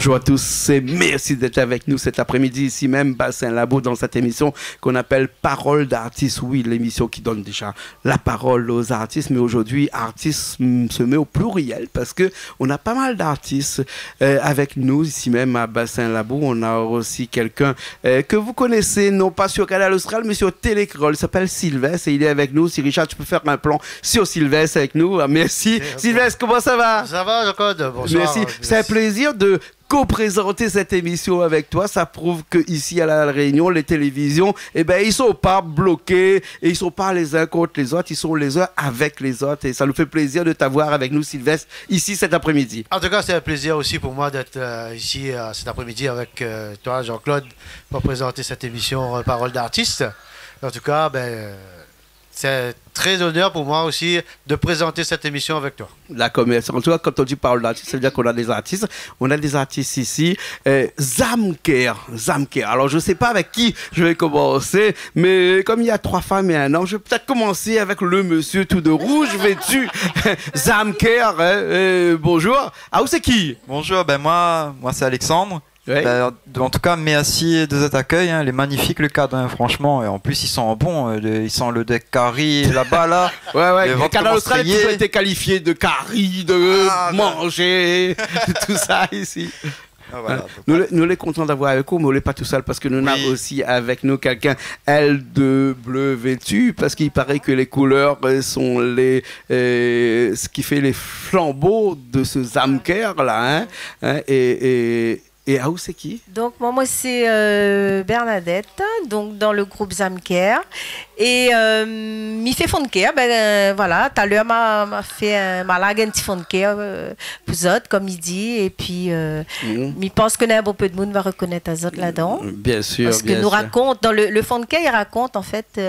Bonjour à tous et merci d'être avec nous cet après-midi ici même, Bassin Labo, dans cette émission qu'on appelle Parole d'artistes. Oui, l'émission qui donne déjà la parole aux artistes, mais aujourd'hui, artistes se met au pluriel parce que on a pas mal d'artistes avec nous ici même à Bassin Labo. On a aussi quelqu'un que vous connaissez, non pas sur Canal Austral, mais sur Télécrol. Il s'appelle Sylvestre et il est avec nous. Si Richard, tu peux faire un plan sur Sylvestre avec nous. Merci. Sylvestre, comment ça va? Ça va, Jean-Claude? Bonsoir. Merci. C'est un plaisir de co-présenter cette émission avec toi. Ça prouve qu'ici à La Réunion, les télévisions, eh ben, ils sont pas bloqués et ils sont pas les uns contre les autres, ils sont les uns avec les autres. Et ça nous fait plaisir de t'avoir avec nous, Sylvestre, ici cet après-midi. En tout cas, c'est un plaisir aussi pour moi d'être ici cet après-midi avec toi, Jean-Claude, pour présenter cette émission Parole d'artistes. En tout cas, c'est très honneur pour moi aussi de présenter cette émission avec toi. D'accord, merci. En tout cas, quand on dit parole d'artistes, ça veut dire qu'on a des artistes. On a des artistes ici. Zamker. Alors, je ne sais pas avec qui je vais commencer, mais comme il y a 3 femmes et un homme, je vais peut-être commencer avec le monsieur tout de rouge vêtu. Zamker, bonjour. Ah, où c'est qui? Bonjour, moi c'est Alexandre. Ouais. En tout cas, merci de cet accueil, hein, il est magnifique le cadre, hein, franchement. Et en plus, ils sont bons, ils sont le deck carry là-bas, là. Ouais, le Canal Austral a toujours été qualifié de carry, de manger, tout ça ici. Ah, voilà, nous les contents d'avoir avec vous, mais on n'est pas tout seul parce que nous avons aussi avec nous quelqu'un, elle de bleu vêtu, parce qu'il paraît que les couleurs sont ce qui fait les flambeaux de ce Zamker là, hein, et où c'est qui? Donc moi c'est Bernadette, donc dans le groupe Zamker. Et mi fait Fonker, voilà, tout à l'heure m'a fait m'a lagué un petit Fonker pour autres, comme il dit, et puis mi pense que un bon peu de monde va reconnaître les autres là-dedans. Bien sûr. Parce que nous raconte, dans le Fonker, il raconte en fait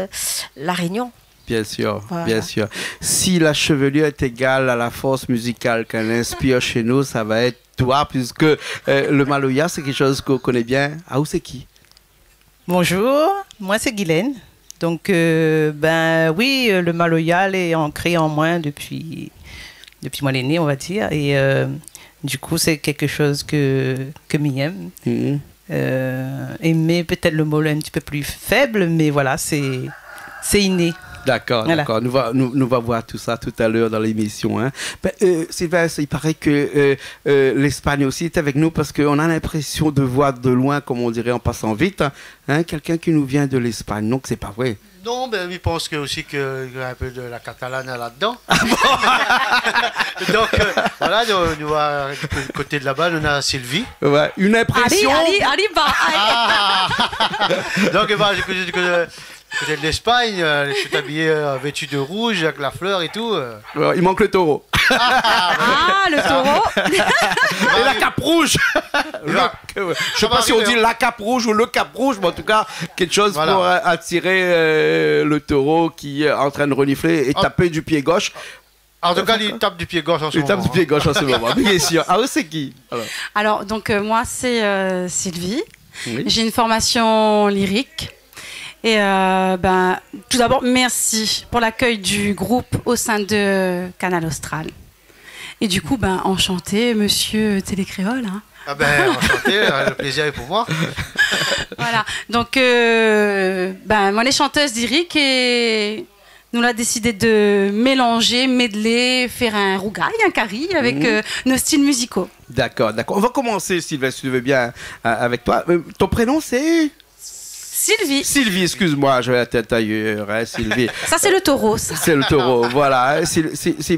la Réunion. Bien sûr, voilà. Bien sûr. Si la chevelure est égale à la force musicale qu'elle inspire chez nous, ça va être toi, puisque le Maloya, c'est quelque chose qu'on connaît bien. Ah, où c'est qui? Bonjour, moi c'est Guylaine. Donc, oui, le Maloya est ancré en moi depuis moi l'aîné, on va dire. Et du coup, c'est quelque chose que m'aime. Aimer, peut-être le mot est un petit peu plus faible, mais voilà, c'est inné. D'accord, voilà. D'accord. Nous va voir tout ça tout à l'heure dans l'émission. Hein. Sylvestre, il paraît que l'Espagne aussi est avec nous parce qu'on a l'impression de voir de loin, comme on dirait en passant vite, hein, quelqu'un qui nous vient de l'Espagne. Donc, c'est pas vrai. Non, je pense qu'il y a un peu de la catalane là-dedans. Donc, voilà, nous voit du côté de là-bas, on a Sylvie. Ouais, une impression. Allez, Donc, du côté de l'Espagne, je suis habillé vêtu de rouge avec la fleur et tout. Il manque le taureau. Le taureau. Et la cape rouge. Je sais pas si on dit la cape rouge ou le cap rouge, mais en tout cas, quelque chose pour attirer le taureau qui est en train de renifler et taper du pied gauche. En tout cas, il tape du pied gauche en ce moment. Il tape du pied gauche en ce moment, bien sûr. Ah, c'est qui? Alors, donc, moi, c'est Sylvie. Oui. J'ai une formation lyrique. Et tout d'abord, merci pour l'accueil du groupe au sein de Canal Austral. Et du coup, enchanté, monsieur Télécréole. Hein. Enchanté, le plaisir est pour moi. Voilà, donc, moi, les chanteuses lyriques, et nous avons décidé de mélanger, medley, faire un rougail, un carry avec nos styles musicaux. D'accord. On va commencer, Sylvestre, si tu veux bien, avec toi. Ton prénom, c'est? Sylvie, excuse-moi, je vais la tête ailleurs, hein, Sylvie. Ça, c'est le taureau, ça. C'est le taureau, voilà. C'est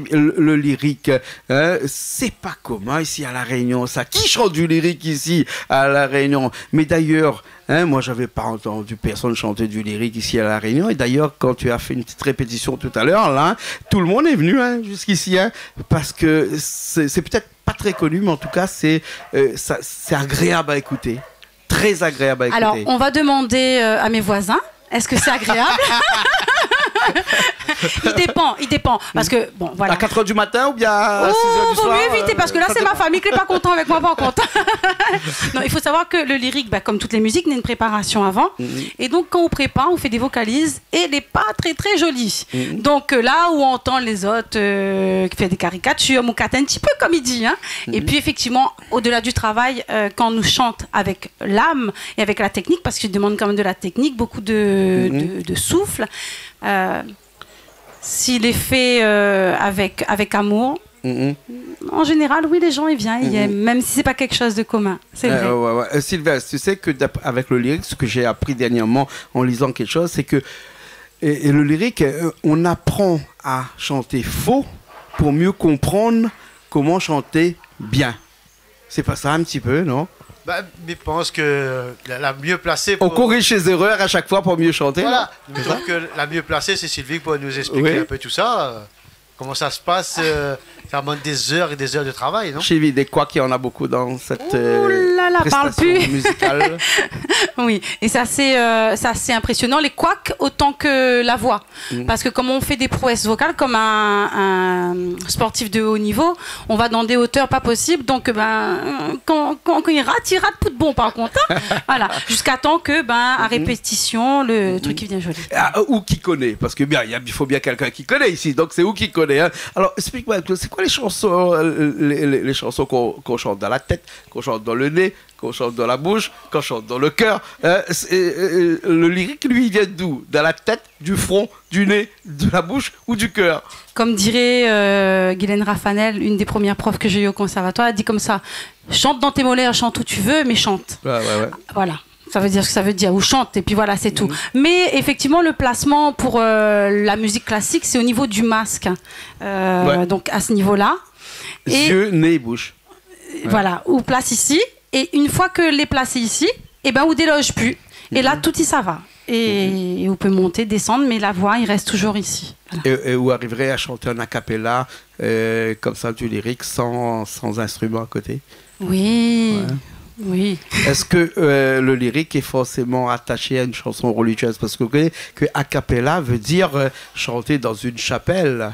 le lyrique. Hein, c'est pas commun ici à La Réunion, ça. Qui chante du lyrique ici à La Réunion? Mais d'ailleurs, hein, moi, j'avais pas entendu personne chanter du lyrique ici à La Réunion. Et d'ailleurs, quand tu as fait une petite répétition tout à l'heure, là, tout le monde est venu jusqu'ici, hein, parce que c'est peut-être pas très connu, mais en tout cas, c'est agréable à écouter. Très agréable à écouter. Alors, on va demander à mes voisins, est-ce que c'est agréable? Il dépend. Parce que, bon, voilà. À 4h du matin ou bien à 6h du vaut soir? mieux éviter, parce que là, c'est ma famille qui n'est pas content avec moi, par contre. Non, il faut savoir que le lyrique, comme toutes les musiques, il y a une préparation avant. Et donc, quand on prépare, on fait des vocalises et elle n'est pas très, très jolie. Donc, là où on entend les autres qui font des caricatures, on cate un petit peu, comme il dit. Hein. Et puis, effectivement, au-delà du travail, quand on nous chante avec l'âme et avec la technique, parce qu'il demande quand même de la technique, beaucoup de souffle, s'il est fait avec amour, en général, oui, les gens ils viennent, même si c'est pas quelque chose de commun. C'est vrai. Ouais. Sylvestre, tu sais que avec le lyrique, ce que j'ai appris dernièrement en lisant quelque chose, c'est que et le lyrique, on apprend à chanter faux pour mieux comprendre comment chanter bien. C'est pas ça un petit peu, non? Mais je pense que la mieux placée... On corrige ses erreurs à chaque fois pour mieux chanter. Voilà. Donc la mieux placée, c'est Sylvie pour nous expliquer un peu tout ça. Comment ça se passe. Ça demande des heures et des heures de travail, non? Chez des quoi qu'il y en a beaucoup dans cette prestation musicale. Oui, et c'est assez impressionnant, les couacs autant que la voix. Parce que comme on fait des prouesses vocales, comme un sportif de haut niveau, on va dans des hauteurs pas possibles. Donc, quand il rate tout de bon, par contre. Hein. Voilà, jusqu'à temps que, à répétition, le truc qui vient joli. Ou qui connaît, parce que il faut bien quelqu'un qui connaît ici. Donc, c'est où qui connaît. Hein. Alors, explique-moi, c'est quoi les chansons, les chansons qu'on chante dans la tête, qu'on chante dans le nez, qu'on chante dans la bouche, qu'on chante dans le cœur. Le lyrique, lui, il vient d'où? Dans la tête, du front, du nez, de la bouche ou du cœur? Comme dirait Guylaine Raffanel, une des premières profs que j'ai eues au conservatoire, elle dit comme ça: chante dans tes molaires, chante où tu veux, mais chante. Ouais. Voilà. Ça veut dire ce que ça veut dire, ou chante, et puis voilà, c'est tout. Mais effectivement, le placement pour la musique classique, c'est au niveau du masque. Donc à ce niveau-là. Yeux, nez, bouche. Voilà, ou place ici. Et une fois que les placés ici, on déloge plus. Et là, tout y ça va. Et on peut monter, descendre, mais la voix, il reste toujours ici. Voilà. Et vous arriverez à chanter un a cappella, comme ça, du lyrique, sans instrument à côté? Oui. Ouais. Oui. Est-ce que le lyrique est forcément attaché à une chanson religieuse? Parce que vous voyez que a cappella veut dire chanter dans une chapelle.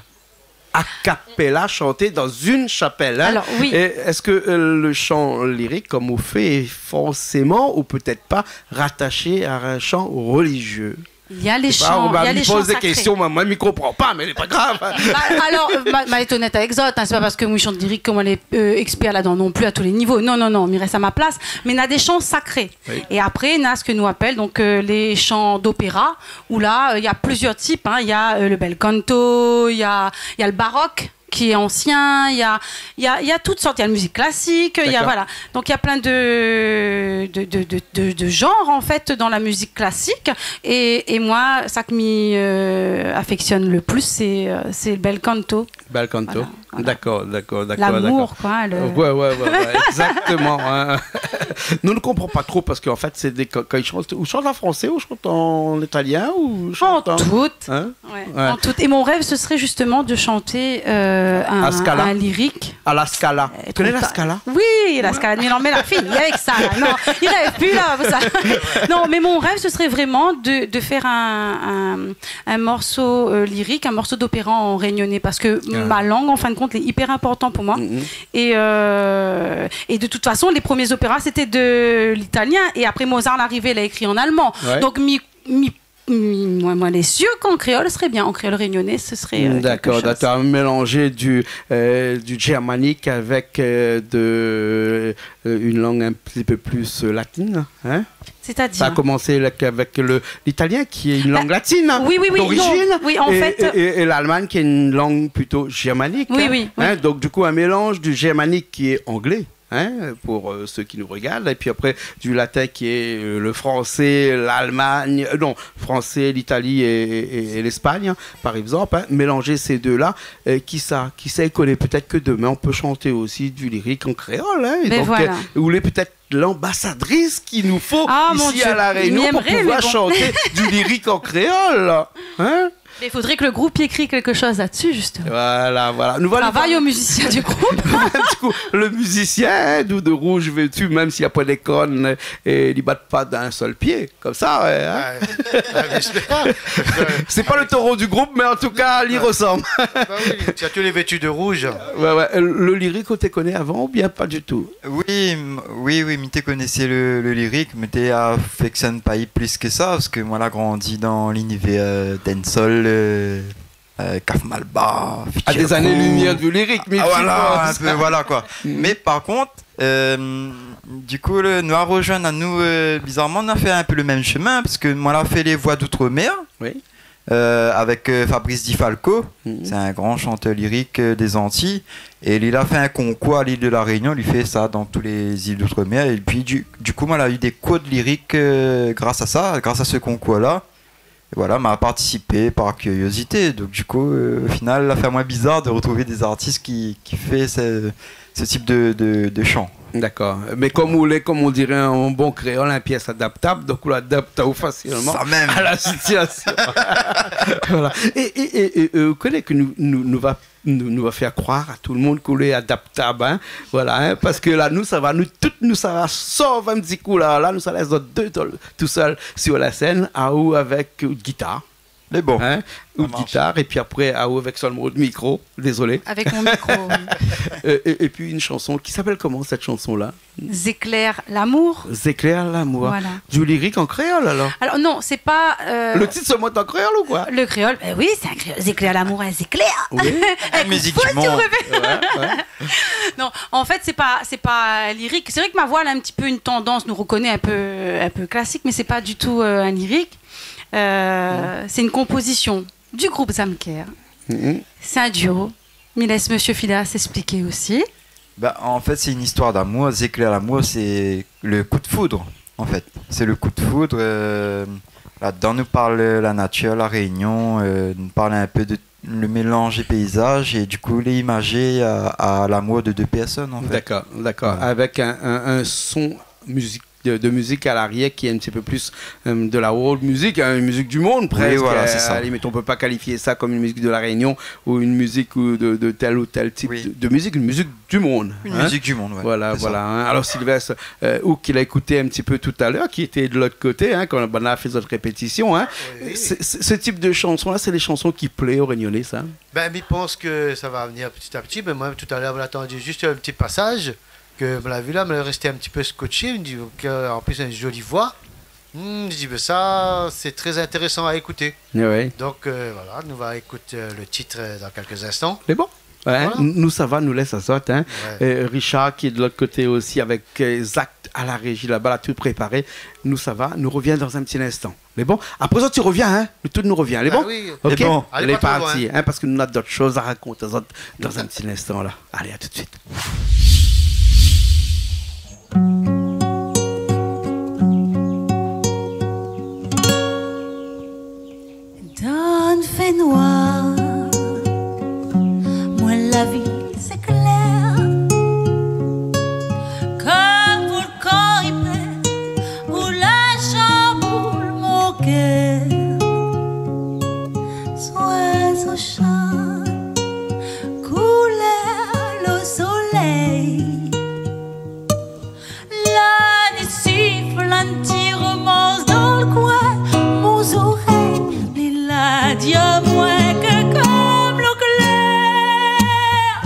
A cappella, chanter dans une chapelle. Hein? Alors, oui. Est-ce que le chant lyrique, comme on fait, est forcément ou peut-être pas rattaché à un chant religieux? Il y a les chants, il y a les chants sacrés. On me pose des questions, moi, je ne comprends pas, mais c'est pas grave. Alors, être honnête avec Zot, hein, c'est pas parce que moi je chante lyrique comme on est expert là-dedans non plus à tous les niveaux. Non, il reste à ma place. Mais il y a des chants sacrés. Oui. Et après, il y a ce que nous appelle donc les chants d'opéra, où là, il y a plusieurs types. Hein. Il y a le bel canto, il y a le baroque, qui est ancien, il y a toutes sortes, il y a la musique classique, il y a, voilà. Donc il y a plein de genres en fait dans la musique classique et moi, ça qui m'affectionne le plus, c'est le bel canto. Bel canto, voilà. D'accord. L'amour, quoi. Ouais, exactement. Hein. Nous ne comprenons pas trop parce qu'en fait, c'est quand ils chantent, ou chantent en français, ou chantent en italien, ou chantent en toutes. Hein? Ouais. En toutes. Et mon rêve, ce serait justement de chanter un lyrique. À la Scala. Tu connais la Scala? Oui, la Scala. Mais non, mais la fille, avec ça, là. Non, il rêve plus, là. Ça. Non, mais mon rêve, ce serait vraiment de faire un morceau lyrique, un morceau d'opéra en réunionnais, parce que ma langue, en fin de compte, est hyper important pour moi. Et de toute façon, les premiers opéras, c'était de l'italien. Et après, Mozart l'arrivée, il a écrit en allemand. Ouais. Donc, moi, les yeux qu'en créole serait bien. En créole réunionnais, ce serait. D'accord, tu as mélangé du germanique avec une langue un petit peu plus latine. Hein? C'est-à-dire? Ça a commencé avec l'italien qui est une langue latine d'origine. Oui, en fait. Et l'allemagne qui est une langue plutôt germanique. Oui. Donc, du coup, un mélange du germanique qui est anglais. Hein, pour ceux qui nous regardent, et puis après du latin qui est le français, l'Allemagne, français, l'Italie et l'Espagne, par exemple, hein, mélanger ces deux-là, qui sait connaît peut-être que demain on peut chanter aussi du lyrique en créole, hein, et donc, voilà. Vous voulez peut-être l'ambassadrice qu'il nous faut ici à La Réunion pour pouvoir chanter du lyrique en créole, hein? Mais il faudrait que le groupe y écrit quelque chose là-dessus, justement. Voilà, voilà. Nous voilà. Travail aux musiciens du groupe. Du coup, le musicien, d'où de rouge vêtu, même s'il n'y a pas d'école, et il ne bat pas d'un seul pied, comme ça. Ouais, hein. C'est pas le taureau du groupe, mais en tout cas, il y ressemble. Bah oui, tu as tous les vêtus de rouge. Ouais, ouais. Le lyrique, on te connaît avant ou bien pas du tout? Oui, mais tu connaissais le lyrique, mais tu affectionnes pas plus que ça, parce que moi, j'ai grandi dans l'univers dancehall, Kaf Malba, À des années-lumière du lyrique, mais voilà, un peu, voilà quoi. Mais par contre, du coup, nous a rejoint à nous, bizarrement, on a fait un peu le même chemin, parce que moi, on a fait les voix d'outre-mer. Oui. Avec Fabrice Di Falco, c'est un grand chanteur lyrique des Antilles, et il a fait un concours à l'île de la Réunion, il fait ça dans tous les îles d'outre-mer, et puis du coup, moi, il a eu des codes lyriques grâce à ça, grâce à ce concours-là. Et voilà, m'a participé par curiosité, donc du coup, au final, il a fait moins bizarre de retrouver des artistes qui fait ce type de chant. D'accord. Mais comme on dirait un bon créole, une pièce adaptable, donc on l'adapte facilement à la situation. Voilà. Et vous connaissez que nous va faire croire à tout le monde qu'on est adaptable, hein? Voilà, hein? Parce que là, ça va sauver un petit coup là, nous ça laisse deux tout seul sur la scène, à ou avec guitare. Mais bon, hein, ou de guitare, et puis après, avec seulement le micro, désolé. Avec mon micro. et puis une chanson qui s'appelle comment cette chanson-là? Zéclaire l'amour. Zéclaire l'amour. Voilà. Du lyrique en créole alors? Alors non, c'est pas. Le titre se monte en créole ou quoi? Le créole, ben oui, c'est un créole. Zéclaire l'amour, un zéclaire. Oui. La musique du monde. Ouais. Non, en fait, c'est pas lyrique. C'est vrai que ma voix elle a un petit peu une tendance, nous reconnaît un peu classique, mais c'est pas du tout un lyrique. C'est une composition du groupe Zamker. C'est un duo. Mais laisse Monsieur Fida s'expliquer aussi. Bah, en fait, c'est une histoire d'amour. Zéclaire l'amour, c'est le coup de foudre. En fait, c'est le coup de foudre. Là-dedans, nous parle la nature, la Réunion. Nous parle un peu de le mélange des paysages et du coup, les imagés à l'amour de deux personnes. En fait. D'accord. Ouais. Avec un son musique. De musique à l'arrière qui est un petit peu plus de la world music, hein, une musique du monde presque. Oui, voilà, c'est ça. À la limite, on peut pas qualifier ça comme une musique de la Réunion ou une musique de tel ou tel type de musique, une musique du monde. Une musique du monde, ouais. Voilà. Hein. Alors Sylvestre, qu'il a écouté un petit peu tout à l'heure, qui était de l'autre côté, hein, quand on a fait notre répétition. Hein. Oui. Ce type de chansons-là, c'est les chansons qui plaisent aux Réunionnais, ça? Ben, je pense que ça va venir petit à petit. Mais moi, tout à l'heure, vous l'attendiez juste un petit passage. Que me l'a vu là, me l'a resté un petit peu scotché, me dit en plus une jolie voix. Je dis ça c'est très intéressant à écouter. Oui. Donc voilà, nous va écouter le titre dans quelques instants. C'est bon. Ouais, voilà. Nous ça va, nous laisse à sorte. Hein. Ouais. Richard qui est de l'autre côté aussi avec Zach à la régie là-bas, là, tout préparé. Nous ça va, nous revient dans un petit instant. Mais bon, après ça tu reviens, hein. Tout nous revient. Les bons. Oui. Ok. Bon. Allez parti, hein, parce que nous avons d'autres choses à raconter dans un petit instant là. Allez, à tout de suite. Donne fait noir, moi la vie c'est clair, comme pour le corps il plaît, ou la chamboule mon cœur, sois au champ, couleur le soleil. La nuit siffle un petit romance dans le coin, mon oreille, mais la dit à moi que comme l'eau claire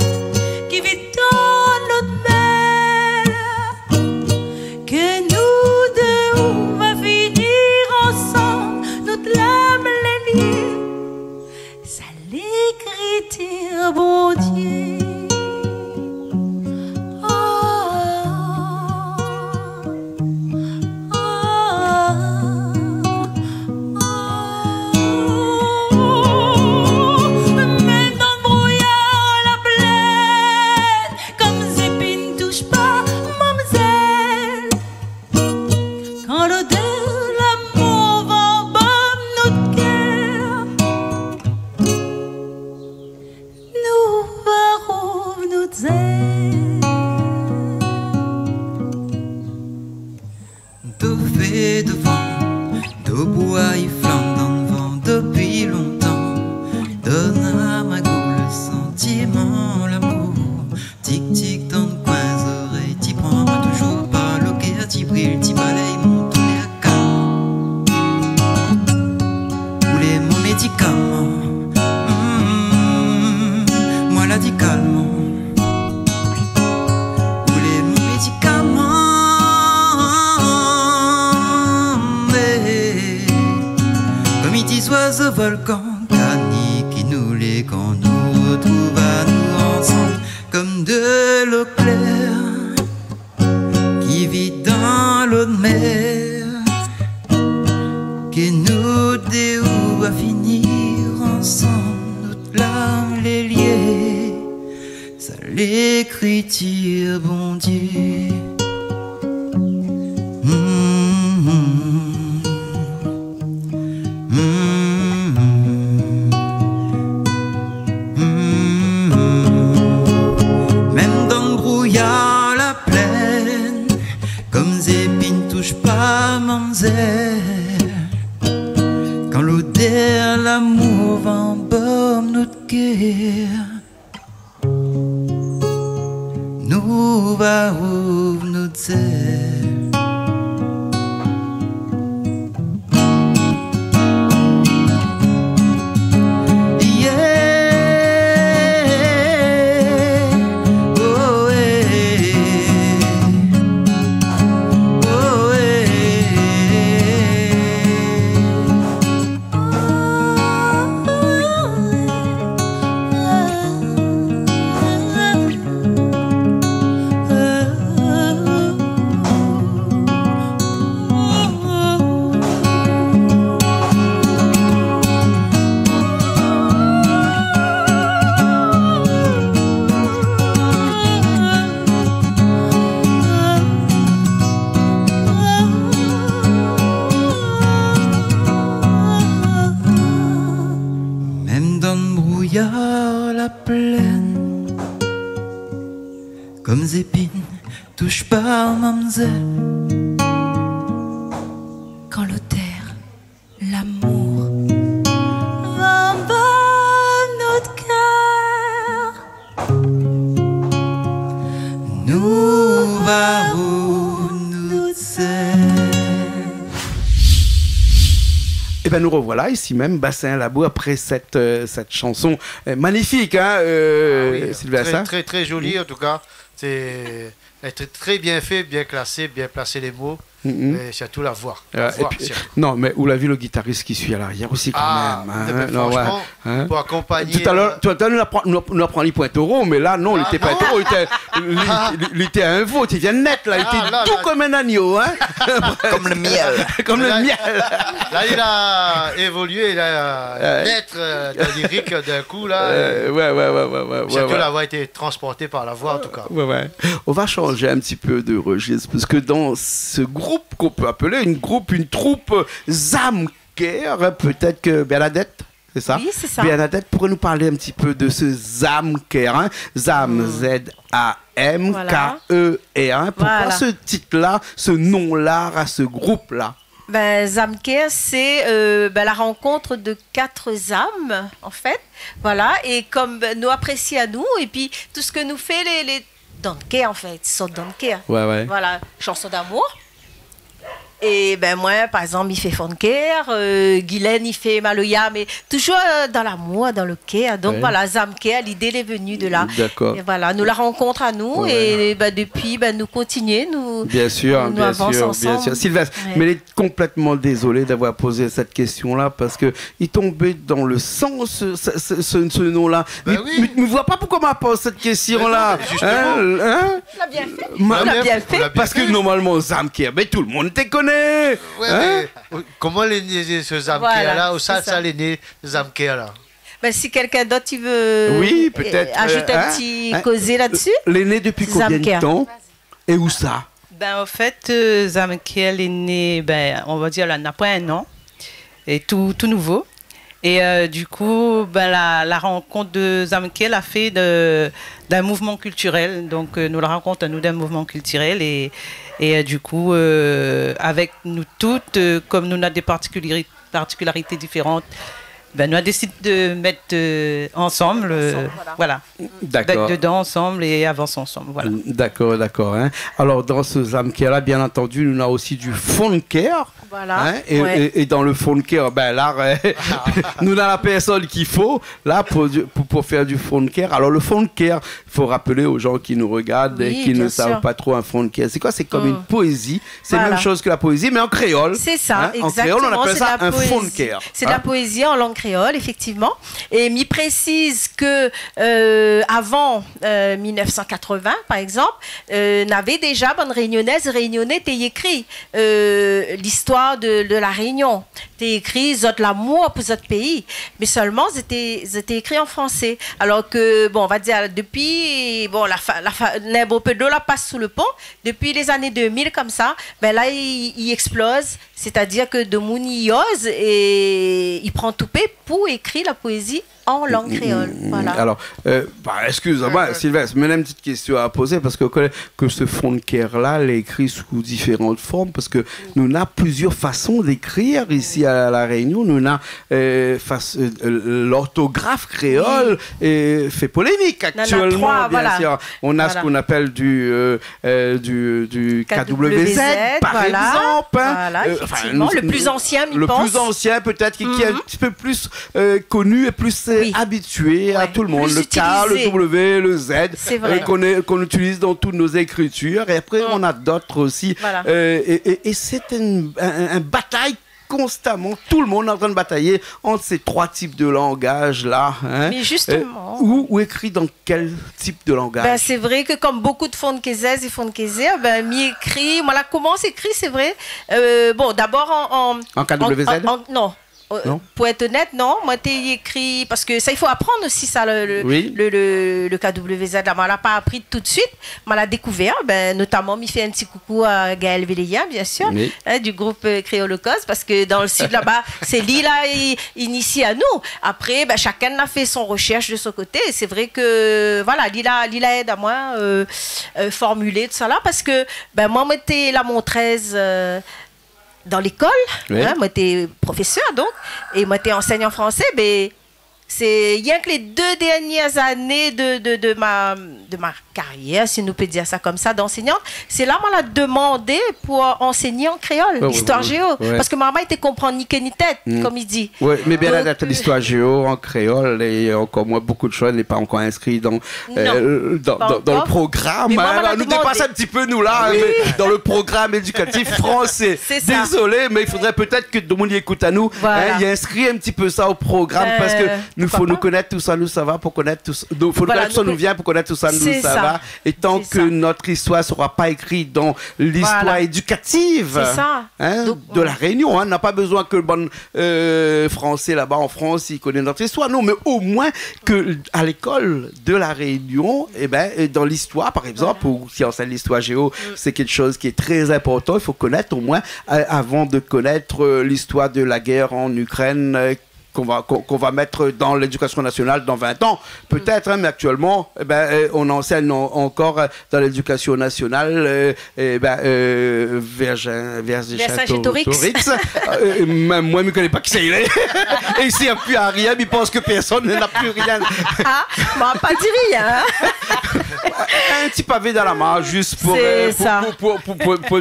qui vit dans notre mer, que nous deux on va finir ensemble, notre lame les liée, ça l'écriture, bon Dieu. De vent, de bois, il flambe dans le vent depuis longtemps. gaiement l'amour. Tic-tic dans le coin des oreilles, t'y prends toujours pas l'océan, t'y brille, t'y balaye mon tourné à calme. Où les mon médicament, moi la dit calme. Où les mon médicament, comme ils disent oiseaux volcans, canique qui nous les quand nous retrouve à nous ensemble. Comme de l'eau claire qui vit dans l'eau de mer, qui nous déouvre à finir ensemble, notre larmes les liées, ça l'écriture, bon Dieu. Quand l'odeur, l'amour va en baume notre cœur, nous va ouvrir notre ailes. La plaine, comme des épines, touche pas mademoiselle. Quand l'auteur, l'amour, va en bas notre cœur, nous va où nous sommes. Et ben nous revoilà ici même, Bassin Labou, après cette chanson magnifique, hein, oui, Sylvain. Très, très, très jolie en tout cas. Elle est très bien fait, bien classé, bien placé les mots. Et surtout la voix. Non, mais où la vu le guitariste qui suit à l'arrière aussi quand même. Hein, non, franchement, ouais, pour accompagner. Tout à l'heure, nous apprenons les points taureaux, mais là, non, il n'était pas taureau, il était un veau, il était net, là, il était tout comme un agneau. Hein. Comme le miel. Comme le miel. Là, il a évolué, il a naître de lyrique d'un coup, là. Ouais. Surtout la voix a été transportée par la voix, en tout cas. Ouais. On va changer un petit peu de registre, parce que dans ce groupe qu'on peut appeler une troupe Zamker, peut-être que Bernadette, c'est ça? Oui, c'est ça. Bernadette pourrait nous parler un petit peu de ce Zamker, hein? Zam, Z-A-M, K-E-R. Hein? Pourquoi ce titre-là, ce nom-là, à ce groupe-là? Zamker, c'est la rencontre de 4 âmes, en fait. Voilà, et comme nous apprécions à nous, et puis tout ce que nous fait les Donker, en fait, sont Donker. Ouais. Voilà, chanson d'amour. Et moi, par exemple, il fait Fonker, Guylaine, il fait Maloya, mais toujours dans l'amour, dans le cœur. Donc voilà, Zamker, l'idée est venue de là. D'accord. Et voilà, nous la rencontre à nous, et depuis, nous continuons, nous bien sûr, ensemble. Bien sûr. Sylvestre, mais elle est complètement désolée d'avoir posé cette question-là, parce qu'il tombait dans le sens, ce nom-là. Mais ne vois pas pourquoi m'a posé cette question-là. On l'a bien fait. On l'a bien fait. Parce que normalement, Zamker, tout le monde te connaît. Mais comment est né ce Zamker-là? Ou ça est né Zamker-là? Si quelqu'un d'autre il veut peut-être, ajouter un petit causé là-dessus. L'aîné depuis combien de temps? Et où ça? En fait, Zamker est né, on va dire, là, après un an. Et tout nouveau. Et du coup, la rencontre de Zamker l'a fait d'un mouvement culturel. Donc, nous la rencontre à nous d'un mouvement culturel. Et du coup, avec nous toutes, comme nous avons des particularités différentes, ben, nous avons décidé de mettre ensemble, voilà. D'accord. D'être dedans ensemble et avancer ensemble, voilà. D'accord, d'accord. Hein. Alors, dans ce Zamker-là, bien entendu, nous avons aussi du Fonker. Voilà. Hein, et dans le Fonker, ben là, nous avons la personne qu'il faut là pour faire du Fonker. Alors, le Fonker, il faut rappeler aux gens qui nous regardent et qui ne savent pas trop un Fonker. C'est quoi? C'est comme une poésie. C'est la même chose que la poésie, mais en créole. C'est ça, hein. exactement. En créole, on appelle ça un Fonker. C'est de la poésie en langue créole, effectivement. Et m'y précise que avant 1980, par exemple, n'avait déjà bonne réunionnaise, réunionnais, t'es écrit l'histoire de la Réunion. T'es écrit zot l'amour pour votre pays, mais seulement c'était écrit en français. Alors que bon, on va dire depuis bon un peu d'eau la passe sous le pont depuis les années 2000 comme ça, ben là il explose, c'est-à-dire que de Mouniose et il prend tout paix pour écrire la poésie en langue créole. Voilà. Alors, excuse-moi, Sylvestre, mais une petite question à poser parce que ce Fonker-là l'écrit sous différentes formes parce que nous avons plusieurs façons d'écrire ici à La Réunion. Nous avons l'orthographe créole et fait polémique actuellement. Bien sûr. On a ce qu'on appelle du KWZ, par exemple. Voilà, effectivement. Le plus ancien, le plus ancien, peut-être, qui est un petit peu plus connu et plus habitué à tout le monde. Le K, le W, le Z, qu'on utilise dans toutes nos écritures. Et après, on a d'autres aussi. Voilà. Et c'est une bataille constamment. Tout le monde est en train de batailler entre ces trois types de langage-là. Hein. Mais justement. Ou écrit dans quel type de langage? Ben, c'est vrai que comme beaucoup de Fonkezaises et Fonkezais, ben, m'y écrit. Moi, là, comment s'écrit, c'est vrai. Bon, d'abord en KWZ? Non. Pour être honnête, non. Moi, t'ai écrit parce que ça, il faut apprendre aussi ça, le KWZ. Là, moi, l'a pas appris tout de suite. Moi, l'a découvert. Ben, notamment, m'y fait un petit coucou à Gaël Véléien, bien sûr, hein, du groupe Créolocos, parce que dans le sud là-bas, c'est lui là initié à nous. Après, ben, chacun a fait son recherche de son côté. C'est vrai que voilà, Lila aide à moi formuler tout ça là, parce que ben moi, j'étais la montraise. Dans l'école, hein, moi j'étais professeur donc, et moi j'étais enseignant français, mais c'est rien que les 2 dernières années de ma carrière, si nous peut dire ça comme ça, d'enseignante, c'est là qu'on m'a demandé pour enseigner en créole, l'histoire géo. Parce que maman était comprendre ni queue ni tête, comme il dit. Oui, mais bien adapté l'histoire géo en créole, et encore moi, beaucoup de choses n'est pas encore inscrit dans le programme. Hein, nous dépasse un petit peu, nous, là, dans le programme éducatif français. Désolé, mais il faudrait peut-être que tout le monde y écoute à nous. Voilà. Hein, y inscrit un petit peu ça au programme, parce que il faut nous connaître tout ça, nous ça va, pour connaître tout ça. Il faut connaître tout ça, nous vient, pour connaître tout ça, nous ça va. Et tant que notre histoire ne sera pas écrite dans l'histoire éducative de la Réunion, on n'a pas besoin que le bon français là-bas en France, il connaît notre histoire. Non, mais au moins qu'à l'école de la Réunion, dans l'histoire, par exemple, ou si on enseigne l'histoire géo, c'est quelque chose qui est très important. Il faut connaître au moins, avant de connaître l'histoire de la guerre en Ukraine, qu'on va mettre dans l'éducation nationale dans 20 ans, peut-être, hein, mais actuellement, on enseigne encore dans l'éducation nationale Vercingétorix. Même moi, je ne connais pas qui c'est. Et s'il n'y a plus rien, il pense que personne n'a plus rien. Moi, pas dit rien. Un petit pavé dans la main, juste pour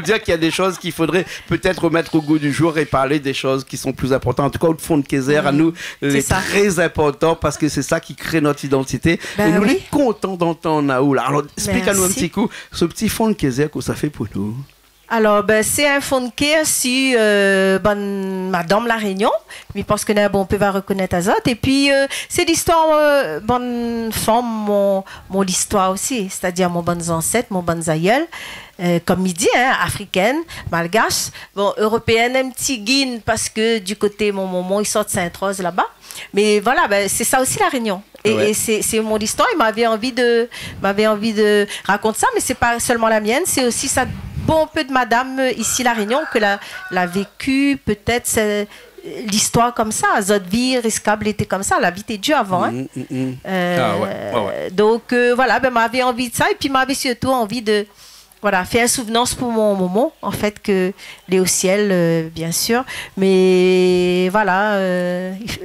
dire qu'il y a des choses qu'il faudrait peut-être remettre au goût du jour et parler des choses qui sont plus importantes. En tout cas, au fond de Kaiser, à nous, c'est très important parce que c'est ça qui crée notre identité. Et nous, on est contents d'entendre Naoul. Alors, explique-nous un petit coup ce petit fond de Kaiser que ça fait pour nous. Alors, c'est un fond de care si Madame La Réunion, mais parce que on peut reconnaître Azot. Et puis, c'est l'histoire, bonne femme, mon histoire aussi, c'est-à-dire mon bonnes ancêtres, mon bonnes aïeuls. Comme il dit, hein, africaine, malgache, bon, européenne, un petit guine, parce que du côté, mon maman, il sort de Sainte-Rose là-bas. Mais voilà, c'est ça aussi La Réunion. Et c'est mon histoire, il m'avait envie de raconter ça, mais c'est pas seulement la mienne, c'est aussi ça. Bon peu de madame ici La Réunion que l'a vécu peut-être l'histoire comme ça. Notre vie risquable était comme ça. La vie était dure avant. Hein. Donc voilà, m'avait envie de ça et puis m'avait surtout envie de voilà, fait une souvenance pour mon moment, en fait, que les au ciel, bien sûr. Mais voilà,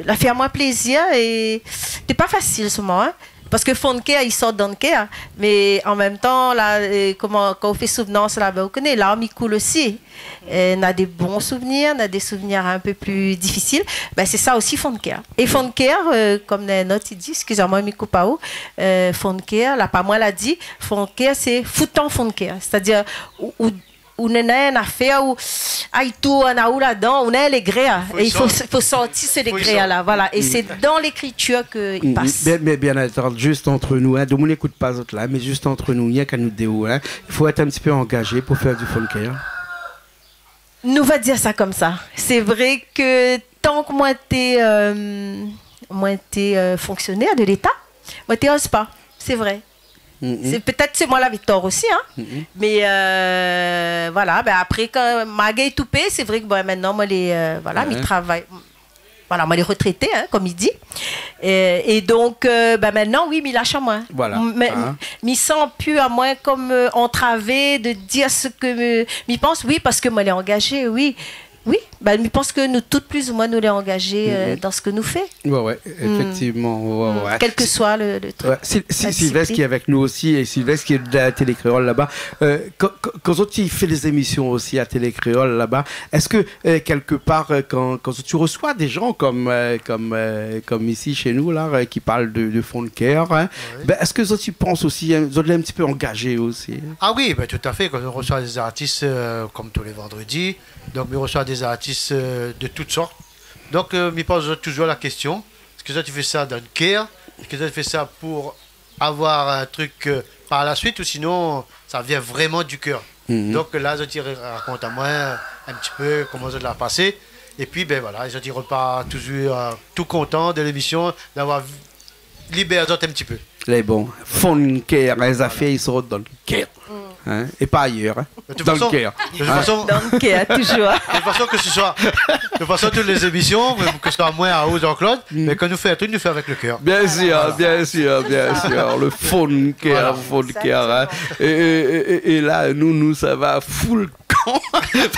il a fait à moi plaisir et c'était pas facile ce moment, hein. Parce que Fonker, il sort dans le cœur, mais en même temps, là, quand on fait souvenance, là, ben, on connaît, l'arme, il coule aussi. On a des bons souvenirs, on a des souvenirs un peu plus difficiles. Ben, c'est ça aussi, Fonker. Et Fonker, comme notre il dit, excusez-moi, Mikou Pao, Fonker, là, pas moi l'a dit, Fonker, c'est foutant Fonker. C'est-à-dire, où on a une affaire où tout on a où là-dedans, on a les grès et il faut sortir ces grès là, voilà, et c'est dans l'écriture que il passe. Bien attendre, juste entre nous, hein, de mon écoute pas autres là, mais juste entre nous, il y a qu'à nous déou, hein. Il faut être un petit peu engagé pour faire du funker. Nous va dire ça comme ça. C'est vrai que tant que moi t'es fonctionnaire de l'État, moi t'es pas, c'est vrai. C'est peut-être c'est moi la victoire aussi, hein. Mais voilà, ben après quand Magay Toupé, c'est vrai que bon, maintenant moi les voilà, mes travail, voilà, moi les retraités, hein, comme il dit. Et donc ben maintenant oui, mais lâche à moi. Voilà. Mais sent plus à moi comme entravé de dire ce que me pense, oui, parce que moi les engagé, oui. Oui, bah, je pense que nous toutes plus ou moins nous les engagés dans ce que nous fait. Ouais, effectivement. Ouais. Quel que soit le truc. Ouais. Sylvestre qui est avec nous aussi, et Sylvestre qui est de la Télé-Créole là-bas. Quand tu fais des émissions aussi à Télé-Créole là-bas, est-ce que quelque part, quand tu reçois des gens comme ici chez nous, là, qui parlent de fond de cœur, hein, ben, est-ce que tu penses aussi, vous êtes un petit peu engagé aussi? Ah oui, ben, tout à fait. Quand on reçoit des artistes comme tous les vendredis, donc on reçoit des artistes de toutes sortes. Donc, je pose toujours la question, est-ce que tu fais ça dans le cœur? Est-ce que tu fais ça pour avoir un truc par la suite, ou sinon, ça vient vraiment du cœur? Donc là, je te raconte à moi un petit peu comment ça l'a passé. Et puis, ben voilà, je te repars toujours tout content de l'émission, d'avoir libéré un petit peu. Les bons, fond de cœur, les affaires, ils sont dans le cœur. Hein? Et pas ailleurs, hein? Dans le cœur. De toute façon, dans le cœur, toujours. De toute façon, que ce soit, de toute façon, toutes les émissions, que ce soit moi à ou Jean-Claude, mais quand nous fait un truc, nous fait avec le cœur. Bien sûr, bien sûr. Le fond de cœur, hein? Et là, nous, ça va full con,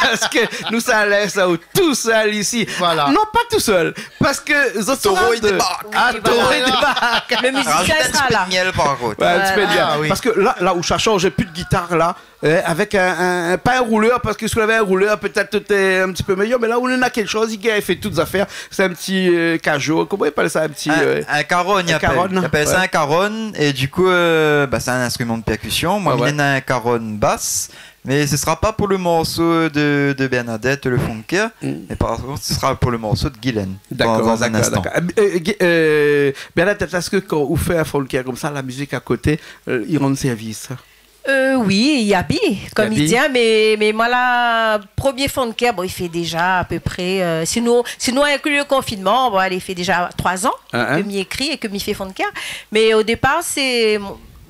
parce que nous, ça laisse tout seul ici. Voilà. Non, pas tout seul, parce que Taureau, il débarque. Taureau, il débarque. Le musicien sera là. Miel, par contre. Ouais, un petit peu de miel. Parce que là où ça change, j'ai plus de guitare là, avec pas un rouleur, parce que si on avait un rouleur, peut-être c'était un petit peu meilleur, mais là où on a quelque chose, il fait toutes les affaires. C'est un petit cajot, comment il appelle ça, un petit... un caron, il appelle ça un caron, et du coup, c'est un instrument de percussion. Moi, il y a un caron basse. Mais ce sera pas pour le morceau de Bernadette, le funker, mais par contre, ce sera pour le morceau de Guylaine. Dans un instant. Bernadette, est-ce que quand vous faites un funker comme ça, la musique à côté, il rend service? Oui, il y a comme il dit, mais moi, là, premier funker, bon, il fait déjà à peu près, sinon inclus le confinement, bon, il fait déjà 3 ans que m'y écrit et que m'y fait funker. Mais au départ, c'est...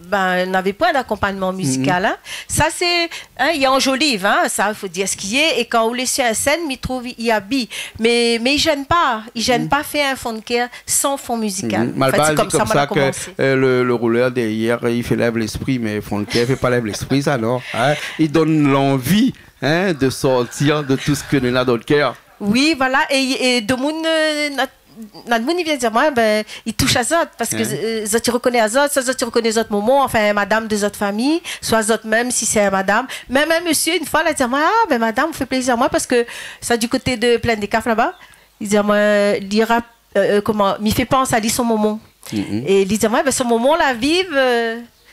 Ben, n'avait pas d'accompagnement musical. Hein. Ça, c'est... Hein, il y a Enjolive, hein, ça, il faut dire ce qu'il y a. Et quand on laisse sur la scène, il trouve il y a bi. Mais il ne gêne pas. Il ne gêne pas faire un funker sans fond musical. En fait, c'est comme ça que le rouleur derrière, il fait lève l'esprit, mais funker ne fait pas lève l'esprit, ça, non. Hein? Il donne l'envie, hein, de sortir de tout ce que nous a dans le cœur. Oui, voilà. Et de mon... Notre il vient dire moi, ben, il touche à Zot parce que Zot il reconnaît à Zot, ça Zot il reconnaît Zot moment, enfin madame de Zot famille, soit Zot même si c'est madame. Même un monsieur une fois il a dit moi ah ben madame vous fait plaisir à moi parce que ça du côté de Plaine des Cafes là-bas, il dit moi l'ira comment m'y fait penser à lui son moment. Et il dit moi ben ce moment là vive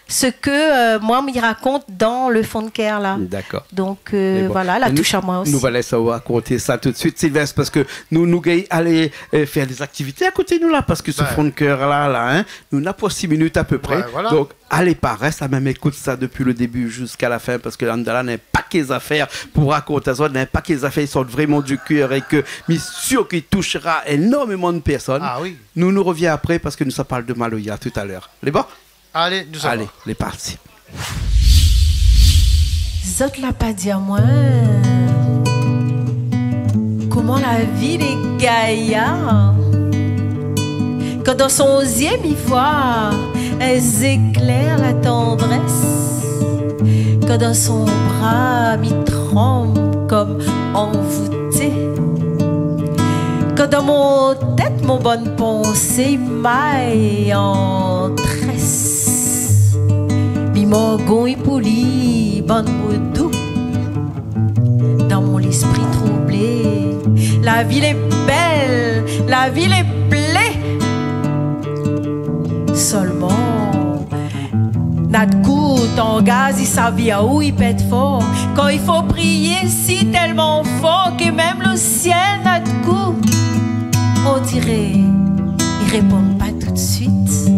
ce que moi m'y raconte dans le fond de cœur là. D'accord. Donc voilà, la touche à moi aussi. Nous allons laisser raconter ça tout de suite, Sylvestre, parce que nous allons faire des activités à côté de nous là, parce que ce fond de cœur là, hein, nous n'avons pas 6 minutes à peu près. Voilà. Donc allez pas, reste à même écoute ça depuis le début jusqu'à la fin, parce que là, on a un paquet d'affaires pour raconter ça, un paquet d'affaires qui sortent vraiment du cœur et que, mais sûr qu'il touchera énormément de personnes. Ah oui. Nous reviens après parce que nous ça parle de Maloya tout à l'heure. Les bons? Allez, les partis. Zot l'a pas dit à moi. Comment la vie des gaillards, quand dans son 11e il voit, elles éclairent la tendresse que dans son bras m'y tremble comme envoûté, que dans mon tête mon bonne pensée m'aille en tresse, mi morgon et poli, bon mot doux, dans mon esprit troublé, la ville est belle, la ville est plaie, seulement notre goutte en gaz, il savait à où il pète fort. Quand il faut prier si tellement fort que même le ciel notre coup, on dirait, il répond pas tout de suite.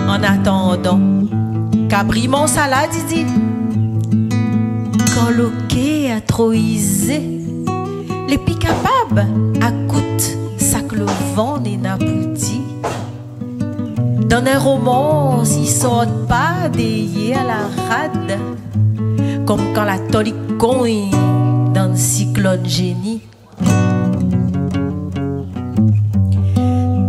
En attendant, qu'abri mon salade, il dit, quand le quai a trop isé, les plus capables à coûte ça que le vent n'est n'a plus dit. Dans un roman, ils sortent pas des à la rade, comme quand la tolique cogne dans le cyclone génie.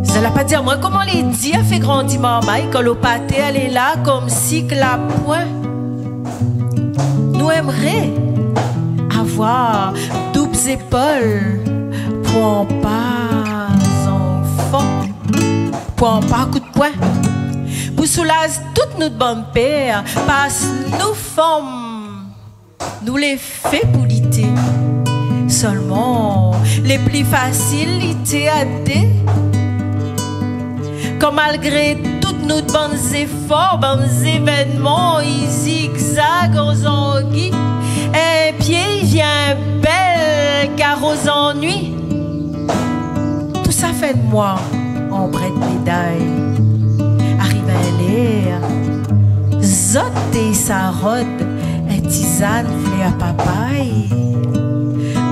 Ça l'a pas dire moi comment les dit a fait grandir maman quand le pâté elle est là comme si que la point. Nous aimerions avoir doubles épaules pour pas enfant, pour pas coup de poing. Pour soulager toute notre bonne père, parce nous femmes, nous les fait pour l'été. Seulement, les plus facilités à dé. Comme malgré toutes nos bonnes efforts, bonnes événements, ils zigzaguent aux anguilles. Et pied vient belle car aux ennuis. Tout ça fait de moi ombre de médaille. Arrive à l'air, zotte et sa rode, et tisane flé à papaye.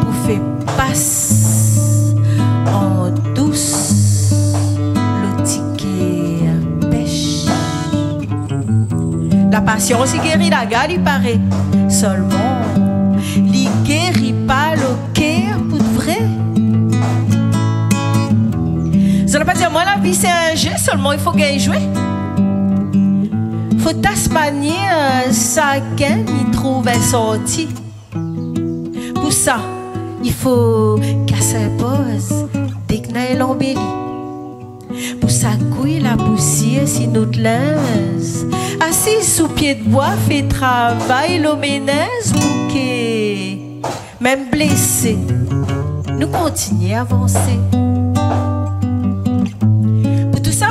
Pour faire passe en douce, le ticket pêche. La patience y guérit la gare, il paraît. Seulement, il guérit pas le cœur pour de vrai. Ça ne veut pas dire, moi, la vie, c'est un jeu, seulement il faut gagner jouer. Faut tasmanier chacun y trouve un sorti. Pour ça, il faut casser la pause, décner l'embellie. Pour ça, couille la poussière si notre linge. Assis sous pied de bois, fait travail, le ménage bouquet. Même blessé, nous continuons à avancer.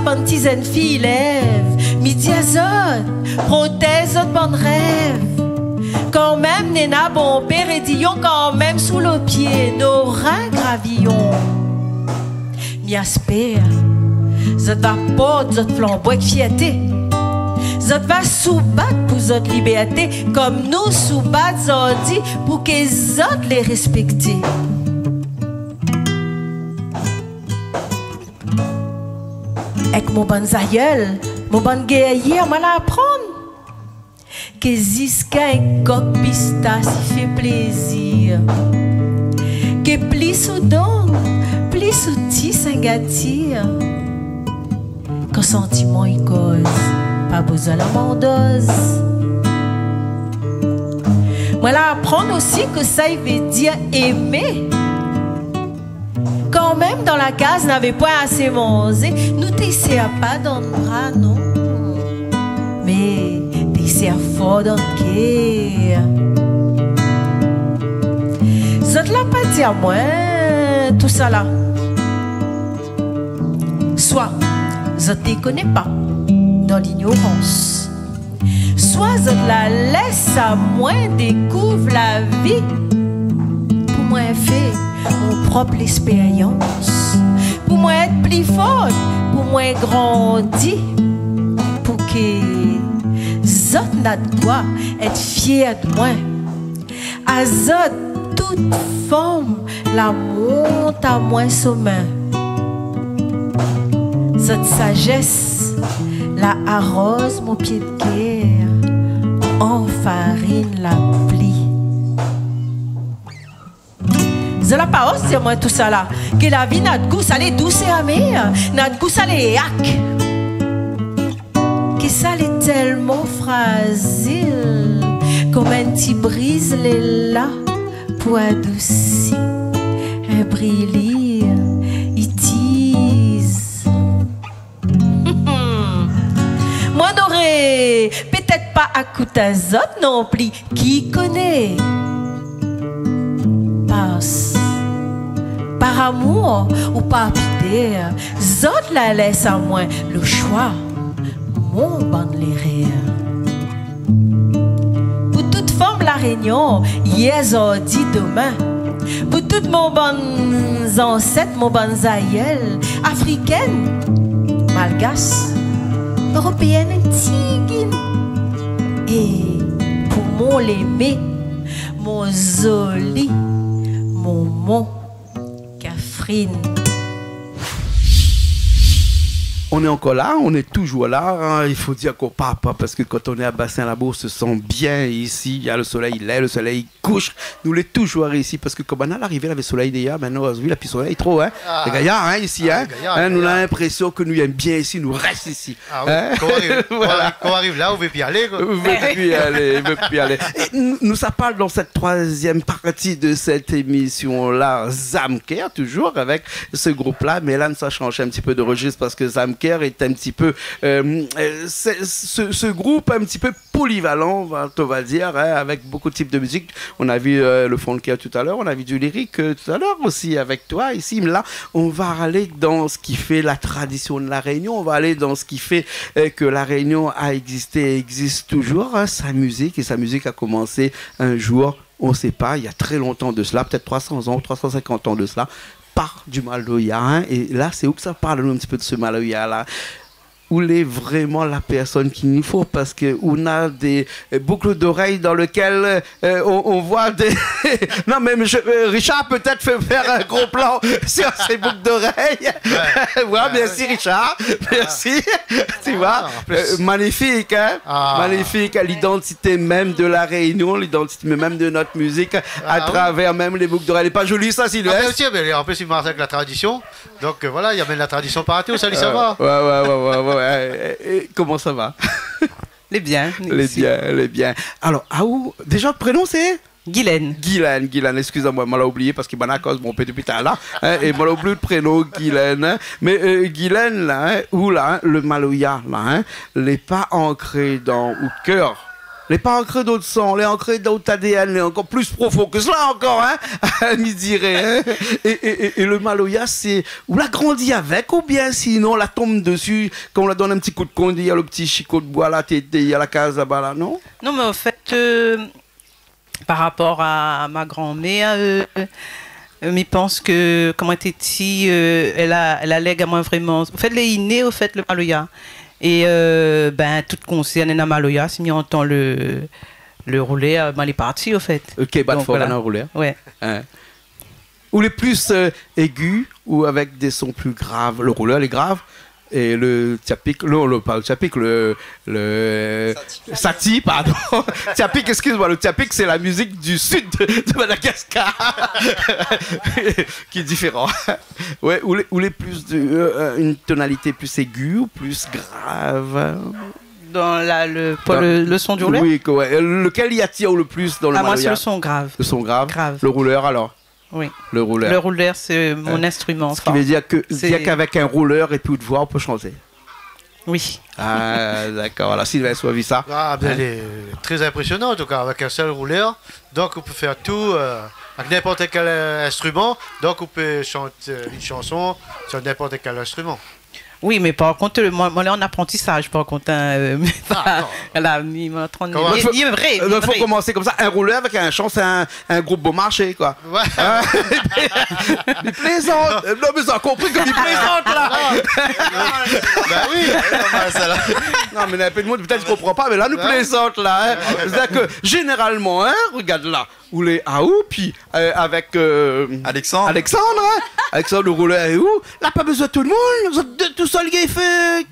Bonne tisane fille lève, midi azote, prothèse de bonne rêve. Quand même, Néna, bon père et Dion, quand même sous le pied, nos reins gravillons. Mi aspère, zot va porte, zot flamboie de fierté. Zot va sous-battre pour zot liberté, comme nous sous-battre zot dit pour que zot les respecter. Avec mon bon aïeul, mon bon guerrier, on m'a l'apprendre que Ziska et coq pistache fait plaisir. Que plus soudain, plus souti s'engatir. Qu'un sentiment y cause, pas besoin de l'amendose. Moi l'apprendre aussi que ça il veut dire aimer. Quand même dans la case n'avait pas assez mangé, nous t'essayons pas dans le bras, non. Mais t'essayons fort dans le cœur. Zot l'a pas dit à moi, tout ça là. Soit zot te connais pas dans l'ignorance, soit zot la laisse à moi découvre la vie. Pour moi fait mon propre expérience, pour moi être plus forte, pour moi grandir, pour que zot n'a de quoi être fier de moi. À zot toute forme la monte à moi sommet. Zot sagesse la arrose mon pied de guerre, en farine la plie. La parole, c'est moi tout ça là. Que la vie n'a de goût, ça l'est douce et amère. N'a de goût, ça l'est hack. Que ça l'est tellement fragile. Comme un petit brise les là pour adoucir un briller, il tease. Moi n'aurais peut-être pas à coup d'azote non plus, qui connaît? Passe. Par amour ou par pitié, zot la laisse à moi le choix, mon ban les rires. Pour toute femme la réunion, yes on dit demain. Pour tout mon bon ancêtre, mon bon aïeul, africaine, malgache, européenne, tigine. Et pour mon l'aimé, mon zoli, mon Catherine. On est encore là, on est toujours là. Hein. Il faut dire qu'on part pas parce que quand on est à Bassin-Labo, on se sent bien ici. Il y a le soleil, il est, le soleil couche. Nous l'est toujours ici parce que comme on a l'arrivée, il y avait le soleil déjà. Maintenant, on a vu la soleil trop. Hein. Les gaillards, hein, ici. Hein. Nous avons l'impression que nous aimons bien ici, nous restons ici. Ah oui, hein? Quand on arrive là, on ne veut plus y aller. Quoi. On ne veut plus y aller, on veut plus y aller. Et nous, ça parle dans cette troisième partie de cette émission-là, Zamker, toujours avec ce groupe-là. Mais là, ça change un petit peu de registre parce que Zamker est un petit peu ce groupe un petit peu polyvalent, on va dire, hein, avec beaucoup de types de musique. On a vu le funker tout à l'heure, on a vu du lyrique tout à l'heure aussi avec toi ici. Là, on va aller dans ce qui fait la tradition de la Réunion, on va aller dans ce qui fait que la Réunion a existé et existe toujours. Hein, sa musique a commencé un jour, on ne sait pas, il y a très longtemps de cela, peut-être 300 ans, 350 ans de cela, par du Maloya. Hein, et là, c'est où que ça parle un petit peu de ce Maloya-là? Où est vraiment la personne qu'il nous faut, parce qu'on a des boucles d'oreilles dans lesquelles on voit des... non, mais Richard peut-être fait faire un gros plan sur ces boucles d'oreilles. Ouais, merci Richard, merci. Tu vois, magnifique, hein? Magnifique, l'identité même de la Réunion, l'identité même de notre musique, à travers même les boucles d'oreilles. Pas joli ça, Sylvestre? En plus, il marche avec la tradition. Donc voilà, il amène la tradition partout. Salut, ça va? Ouais. Et comment ça va? Les biens. Les biens. Alors, Aou, déjà, le prénom c'est? Guylaine. Guylaine, excusez-moi, je l'ai oublié parce que je cause mon petit putain là. Hein, et je l'ai oublié le prénom Guylaine. Hein. Mais Guylaine, là, hein, ou là, le Maloya, là, hein, n'est pas ancré dans le cœur. Elle n'est pas ancrée dans le sang, elle est ancrée dans notre ADN, elle est encore plus profond que cela encore, hein, m'y dirait. Hein. Et le Maloya, c'est, on l'a grandi avec, ou bien sinon on la tombe dessus, quand on la donne un petit coup de conde, il y a le petit chicot de bois là, il y a la case là-bas là, non? Non, mais en fait, par rapport à ma grand-mère, je pense que, comme elle était petite, elle a lègue à moi vraiment. En fait, elle est innée, au fait, le Maloya. Et tout concerne la Maloya, si on entend le rouler, elle est partie, au fait. Ok, bah, il faut un rouler. Ouais. Hein. Ou les plus aigus, ou avec des sons plus graves. Le rouleur, est grave. Et le tiapik, pas le tiapik, le sati, pardon. Tiapik, excuse-moi, le tiapik, c'est la musique du sud de Madagascar, qui est différent. Ouais, ou les plus une tonalité plus aiguë ou plus grave. Dans le son du rouleur. Oui, ouais. Lequel y attire le plus dans le Maloya? Moi, c'est le son grave. Le son grave. Le rouleur, alors? Oui. Le rouleur. Le rouleur, c'est mon instrument. Ce qui veut dire qu'avec un rouleur et plus de voix, on peut chanter. Oui. Ah, d'accord. Alors, Sylvestre, vous avez vu ça? Ah, ben, elle est très impressionnante, en tout cas, avec un seul rouleur. Donc, on peut faire tout avec n'importe quel instrument. Donc, on peut chanter une chanson sur n'importe quel instrument. Oui, mais par contre, moi, là, en apprentissage, par contre, elle a mis ma 30 minutes. Il faut commencer comme ça. Un rouleur avec un chant, c'est un groupe bon marché, quoi. Ouais. Il plaisante. Non, mais ça a compris qu'il plaisante, là. Ben oui. Non, mais il y a un peu de monde, peut-être qu'il ne comprend pas, mais là, nous plaisante, là. Hein. C'est-à-dire que, généralement, hein, regarde là, où les Aou, puis avec Alexandre. Alexandre, le rouleur est où? Là, pas besoin de tout le monde. Tout seul, il fait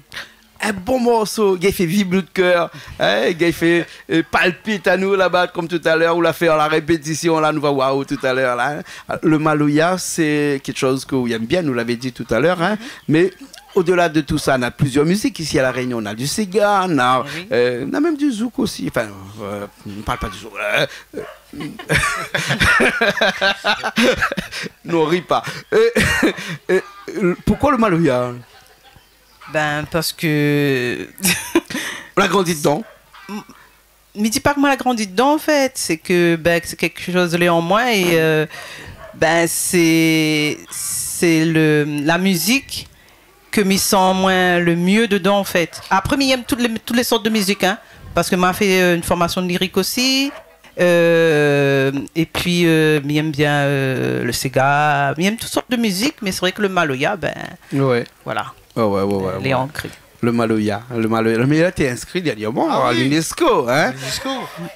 un bon morceau. Il fait vibrer le cœur. Hein? Il fait palpite à nous là-bas, comme tout à l'heure. On l'a fait à la répétition. Là, nous va waouh tout à l'heure. Là, hein? Le Maloya, c'est quelque chose que vous aimez bien. Nous l'avez dit tout à l'heure. Hein? Mais au-delà de tout ça, on a plusieurs musiques ici à La Réunion. On a du Sega, on a même du zouk aussi. Enfin, on ne parle pas du zouk. Non, ris pas. Pourquoi le Maloya? Ben, parce que... On a grandi dedans. Mais dis pas que moi, la grandi dedans, en fait. C'est que ben, c'est quelque chose de en moi et ben, c'est la musique que m'y sens moins le mieux dedans, en fait. Après, il aime toutes les sortes de musique, hein, parce que m'a fait une formation de lyrique aussi. Et puis, il aime bien le Sega. Il aime toutes sortes de musique, mais c'est vrai que le Maloya, ben, voilà. Il est ancré. Le Maloya. Mais là, tu es inscrit dernièrement à l'UNESCO. Hein?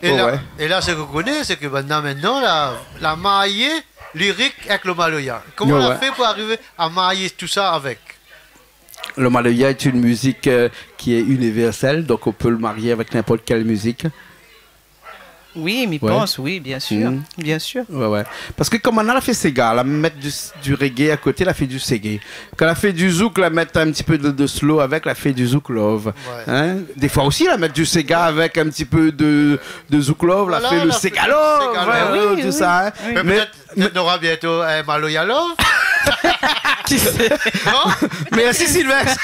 Et là, ce que vous connaissez, c'est que maintenant, la mariée lyrique avec le Maloya. Comment on a fait pour arriver à marier tout ça avec? Le Maloya est une musique qui est universelle, donc on peut le marier avec n'importe quelle musique. Oui, mais pense, oui, bien sûr. Bien sûr. Parce que comme on a fait Sega, elle met du reggae à côté, elle a fait du Sega. Quand elle a fait du zouk, elle met un petit peu de slow avec, elle a fait du zouk love. Hein? Des fois aussi, elle met du Sega avec un petit peu de zouk love, elle a fait le Sega love, tout ça. Hein? Mais peut-être on aura bientôt un Maloya love. Qui sait? Merci Sylvestre.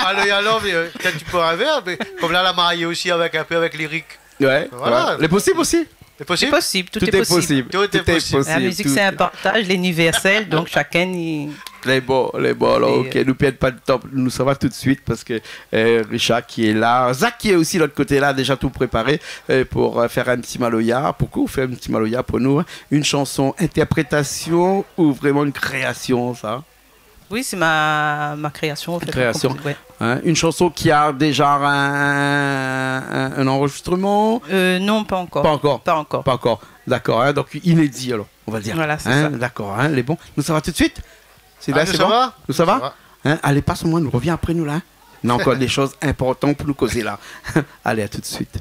Maloya love, quand tu peux arriver, comme là, la mariée aussi avec un peu avec lyrique. Voilà. Les possibles aussi. Tout est possible. Tout est possible. La musique, c'est un partage, l'universel, donc chacun y... Les bons, alors, ok, nous perdons pas de temps, nous ça va tout de suite parce que Richard qui est là, Zach qui est aussi de l'autre côté là, déjà tout préparé pour faire un petit Maloya. Pourquoi vous faites un petit Maloya pour nous? Une chanson interprétation ou vraiment une création, ça? Oui, c'est ma création. En fait, création. Hein, une chanson qui a déjà un enregistrement? Non, pas encore. Pas encore. D'accord, hein, donc inédit alors, on va dire. Voilà, c'est hein, ça. D'accord, hein, les bons. Nous ça va tout de suite? C'est là, c'est bon? Nous ça va? Hein, allez, passe-moi, nous revient après nous là. Hein. On a encore des choses importantes pour nous causer là. Allez, à tout de suite.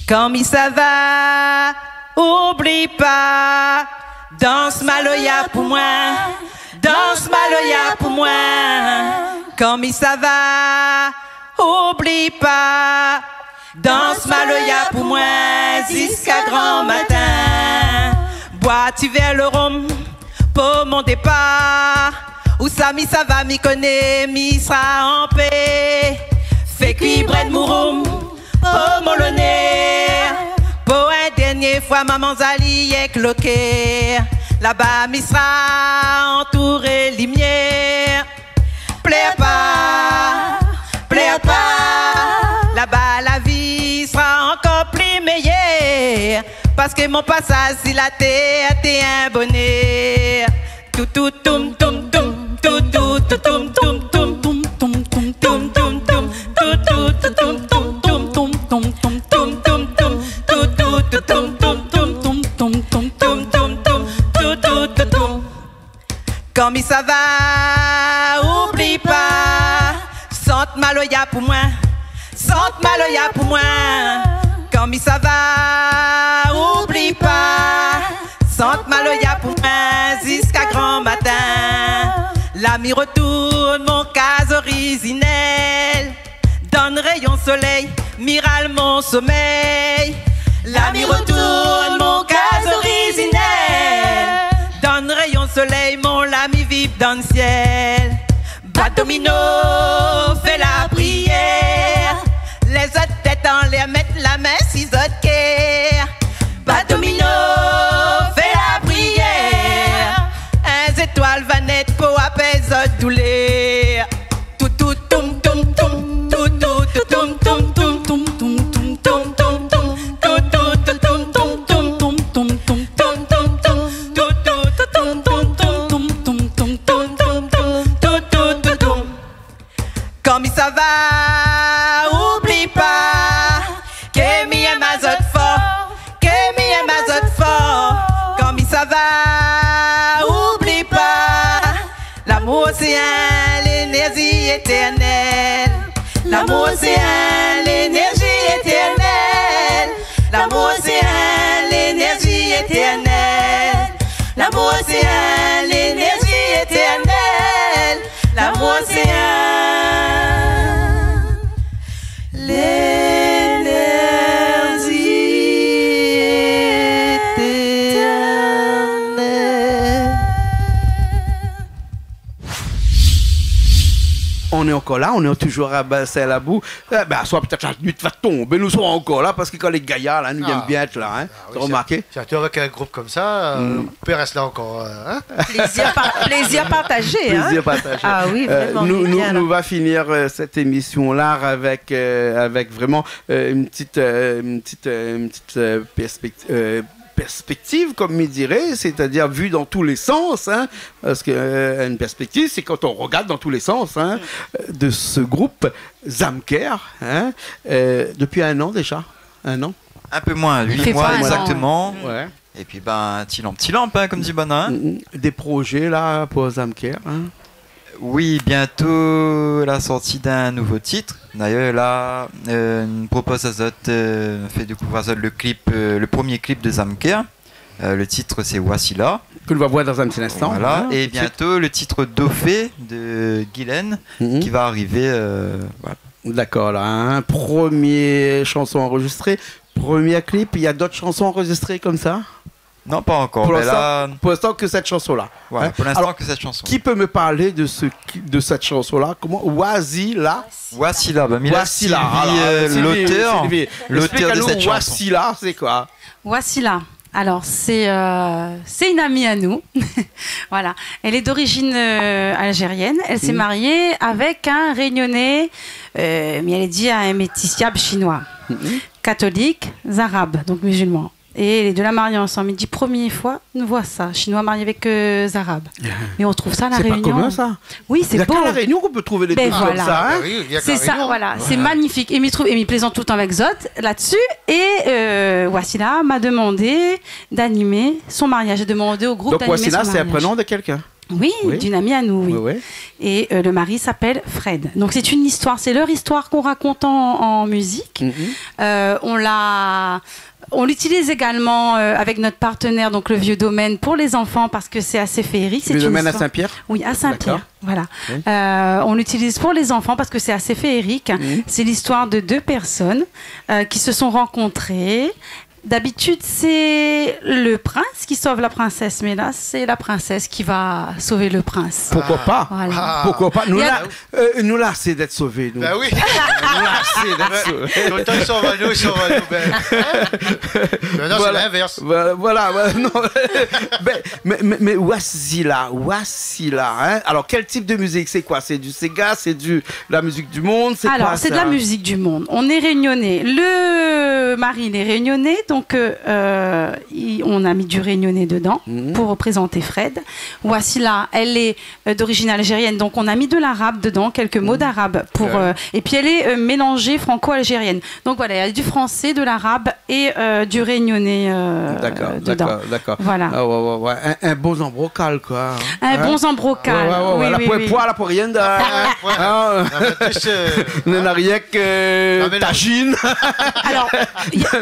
Comme ça va, oublie pas. Danse Maloya pour moi, danse Maloya pour moi. Comme ça va, oublie pas. Danse Maloya pour moi jusqu'à grand matin. Bois-tu vers le rhum pour mon départ. Où ça va, m'y connaît, m'y sera en paix. Fais cuire Bren Mouroum, oh mon lonner. Pour un dernier fois, maman Zali est cloquée. Là-bas, m'y sera entouré lumière. Plaire pas. Là-bas, la vie sera encore plus meilleure. Parce que mon passage, si la terre était un bonheur. Tout tout tum tum tum, tout tout tum tum tum tum tum tum tum tum tum, tout tout tum tum tum tum tum tum tum tum tum, tout tout tum tum tum tum tum tum tum tum tum, tout tout tum. Comme ça va, oublie pas. Sente Maloya pour moi, sente Maloya pour moi. Comme ça va, oublie pas. Sente Maloya pour moi jusqu'à grand matin. L'ami retourne mon cas originel. Donne rayon soleil, miral mon sommeil. L'ami retourne mon cas originel. Donne rayon soleil, mon l'ami vive dans le ciel. Bat domino, fais la prière. Les autres têtes en l'air, mettent la main si autres care. Bat domino, fais la prière. Un étoile va naître pour apaiser douleur. Tout tout tum tum tum, tout tout tum tum tum tum tum tum tum tum tum, tout tout tum tum tum tum tum tum tum tum tum, tout tout tum tum tum tum tum tum tum tum, tout tout tum. Comme ça va, oublie pas que mi aime azote fort, que mi aime azote fort. Comme ça va, oublie pas. L'amour c'est l'énergie éternelle. L'amour c'est l'énergie éternelle. L'amour c'est l'énergie éternelle. L'amour c'est l'énergie éternelle. on est encore là, on est toujours à Bassin-la-Boue. Soit peut-être la nuit va tomber, nous serons encore là, parce que quand les gaillards, là, nous aiment bien être là. Hein. Tu as remarqué? Surtout avec un groupe comme ça, on peut rester là encore. Hein? Plaisir partagé. Plaisir partagé. Ah oui, vraiment. Nous va finir cette émission-là avec vraiment une petite perspective, comme il dirait, c'est-à-dire vue dans tous les sens, hein, parce qu'une perspective, c'est quand on regarde dans tous les sens, hein, de ce groupe Zamker, hein, depuis 1 an déjà, 1 an. Un peu moins, 8 mois exactement. Ouais. Et puis, petit lampe, hein, comme dit Bonin. Des projets, là, pour Zamker, hein. Oui, bientôt la sortie d'un nouveau titre. D'ailleurs, là, on propose à Zot, fait découvrir à Zot le premier clip de Zamker. Le titre, c'est Wassila. Que l'on va voir dans un petit instant. Voilà. Et bientôt, le titre Dauphin de Guylaine qui va arriver. Voilà. D'accord, là. Hein. Première chanson enregistrée, premier clip. Il y a d'autres chansons enregistrées comme ça? Non, pas encore. Pour l'instant, que cette chanson-là. Ouais, hein. pour l'instant, Alors, que cette chanson. Qui peut me parler de cette chanson-là? Comment? Wassila. Wassila. Wassila. L'auteur de cette chanson. Wassila, c'est quoi? Wassila. Alors, c'est une amie à nous. Voilà. Elle est d'origine algérienne. Elle s'est mariée avec un Réunionnais, mais elle est dit à un métissable chinois. Catholique, arabe, donc musulman. Et les deux la mariés ensemble. Il dit, première fois, on voit ça. Chinois marié avec Arabes. Mais on trouve ça à La Réunion. C'est pas commun, ça? Oui, c'est beau. Il n'y a qu'à La Réunion qu'on peut trouver des trucs comme ça. Hein? C'est ça, voilà. C'est magnifique. Et il plaisante tout le temps avec Zot là-dessus. Et Wassila m'a demandé d'animer son mariage. J'ai demandé au groupe d'animer son mariage. Donc Wassila, c'est un prénom de quelqu'un? Oui, d'une amie à nous, oui. Et le mari s'appelle Fred. Donc c'est une histoire, c'est leur histoire qu'on raconte en musique. On l'utilise également avec notre partenaire, donc le Vieux Domaine, pour les enfants, parce que c'est assez féerique. Le Domaine à Saint-Pierre? Oui, à Saint-Pierre. Voilà. Oui. On l'utilise pour les enfants parce que c'est assez féerique. C'est l'histoire de 2 personnes qui se sont rencontrées. D'habitude, c'est le prince qui sauve la princesse, mais là, c'est la princesse qui va sauver le prince. Pourquoi pas? Voilà. Pourquoi pas? Nous là, c'est d'être sauvés. Nous. Ben oui. Nous là, c'est d'être sauvés. Autant ils sont nous, ils sont nous. Non, c'est l'inverse. Voilà. Non. mais Wassila, hein? Alors, quel type de musique? C'est quoi? C'est du Sega? C'est de la musique du monde? Alors, c'est de la musique du monde. On est réunionnais. Le mari, il est réunionnais. Donc, on a mis du réunionnais dedans pour représenter Fred. Wassila, elle est d'origine algérienne, donc on a mis de l'arabe dedans, quelques mots d'arabe. Et puis, elle est mélangée franco-algérienne. Donc, voilà, il y a du français, de l'arabe et du réunionnais dedans. D'accord. Voilà. Un bon zambrocal, quoi. Un bon zambrocal. Oui. La poirienne, Nenariek, tagine. Alors,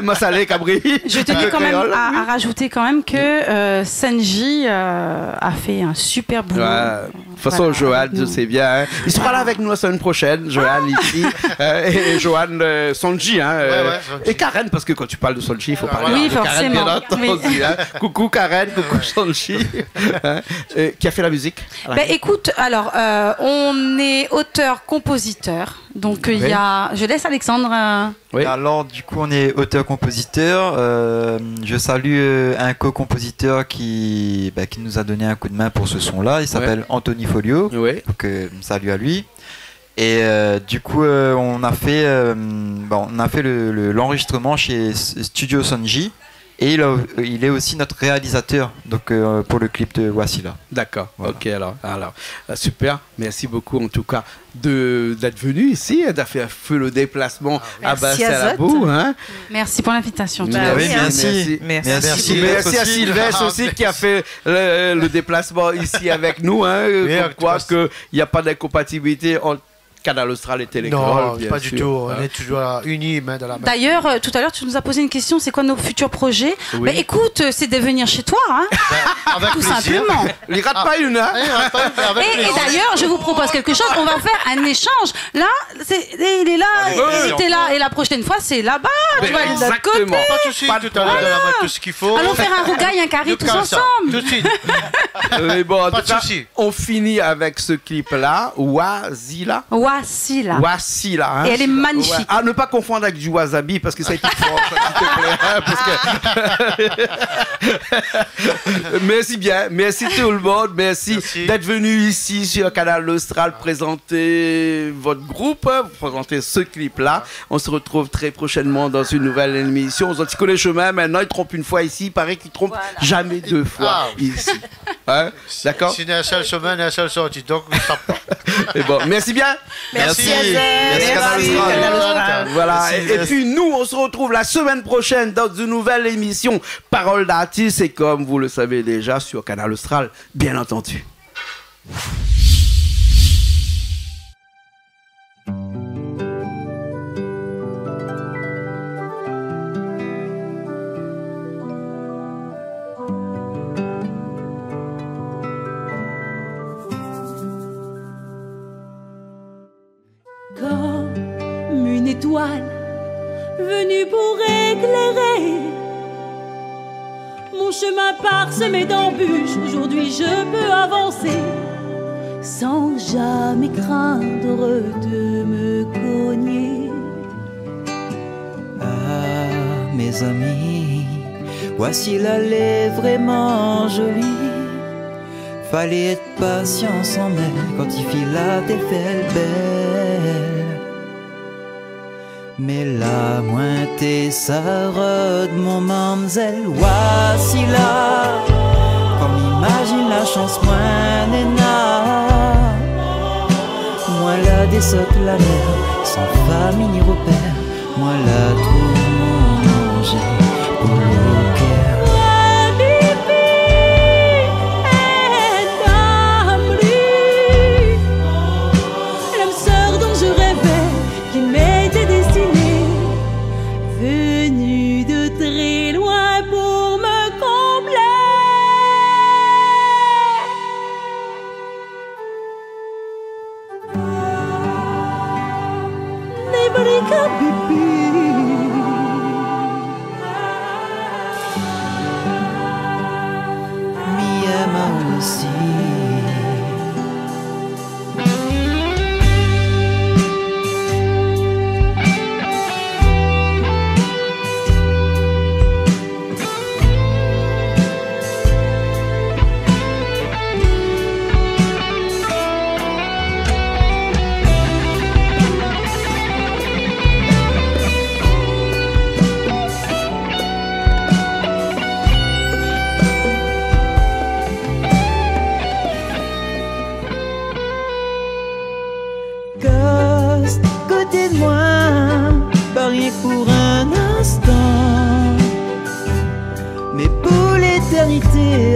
Massalé, Cabri. Je tenais quand même à rajouter quand même que Senji a fait un super boulot. De toute façon, Johan, je sais bien. Hein. Il sera là avec nous la semaine prochaine, Johan ici. Et Johan Sonji. Hein, et Karen, parce que quand tu parles de Sonji, il faut parler de Karen, bien entendu. Hein. Coucou Karen, coucou Sonji. Hein. Qui a fait la musique? Écoute, alors, on est auteur-compositeur. Donc, je laisse Alexandre. Oui. Alors, du coup, on est auteur-compositeur. Je salue un co-compositeur qui nous a donné un coup de main pour ce son-là. Il s'appelle Anthony Folio. Donc, salut à lui. Et du coup, on a fait l'enregistrement chez Studio Sonji. Et il est aussi notre réalisateur donc, pour le clip de Wassila. D'accord, voilà. Ok, alors super, merci beaucoup en tout cas d'être venu ici, d'avoir fait le déplacement à Bassin-la-Boue. Hein. Merci pour l'invitation. Merci à Sylvestre aussi qui a fait le déplacement ici avec nous. Hein, quoi qu'il n'y a pas d'incompatibilité entre Canal Austral et Télécrol. Non, pas du tout. On est toujours unis, main dans la main. D'ailleurs, tout à l'heure, tu nous as posé une question. C'est quoi nos futurs projets? Écoute, c'est de venir chez toi, hein. Tout simplement. Il rate pas une, hein. Et d'ailleurs, je vous propose quelque chose. On va faire un échange. Là, il est là, il était là, et la prochaine fois, c'est là-bas. Tu vas aller de l'autre côté. Pas de soucis. Tout à l'heure, tout ce qu'il faut. Allons faire un rougail, un carré tous ensemble. Tout de suite. Mais bon, en tout cas, on finit avec ce clip-là, Wassila. Wasila. Wasila. Hein? Et elle est magnifique. Ouais. À ne pas confondre avec du wasabi parce que ça a été fort, s'il te plaît. Merci bien. Merci tout le monde. Merci. D'être venu ici sur Canal Austral présenter votre groupe, présenter ce clip-là. On se retrouve très prochainement dans une nouvelle émission. On s'y connaît le chemin. Maintenant, il trompe une fois ici. Il paraît qu'il trompe jamais deux fois ici. Hein? D'accord? Si il y a un seul chemin, il y a un seul sortie. Donc, ne tape pas. Et bon, merci bien. Merci. Merci. Voilà. Et puis nous, on se retrouve la semaine prochaine dans une nouvelle émission Parole d'artiste. Et comme vous le savez déjà sur Canal Austral, bien entendu. Comme une étoile venue pour éclairer mon chemin parsemé d'embûches. Aujourd'hui je peux avancer sans jamais craindre de me cogner. Ah, mes amis, voici l'allée vraiment jolie. Fallait être patient sans elle quand il fit la défaite belle. Mais la moitié s'arrête, mon mamzelle, voici là. Comme imagine la chance, moi néna. Moi la descente la mer, sans famille ni repère. Moi la tout manger pour le cœur.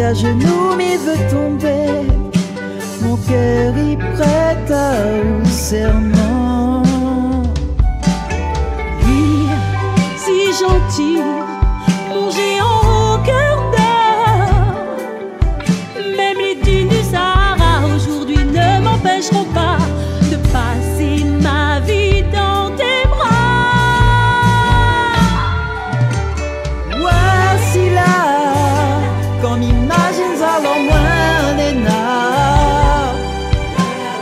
À genoux, mais veut tomber. Mon cœur y prête à un serment. Lui, si gentil, mon géant au cœur d'or. Même les dunes du Sahara aujourd'hui ne m'empêcheront pas de passer ma vie dans tes bras. Voici là, comme imagines alors moins néna.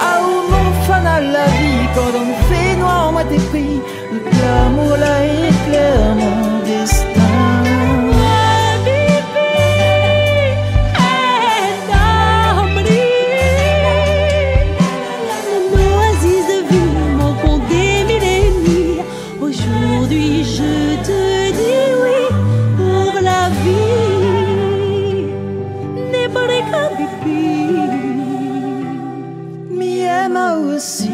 Ah où mon fan à la vie, quand on fait noir, moi t'es pris. L'amour là éclaire mon destin. Aujourd'hui je te dis oui pour la vie. N'est pas les capipi. Mi aime aussi.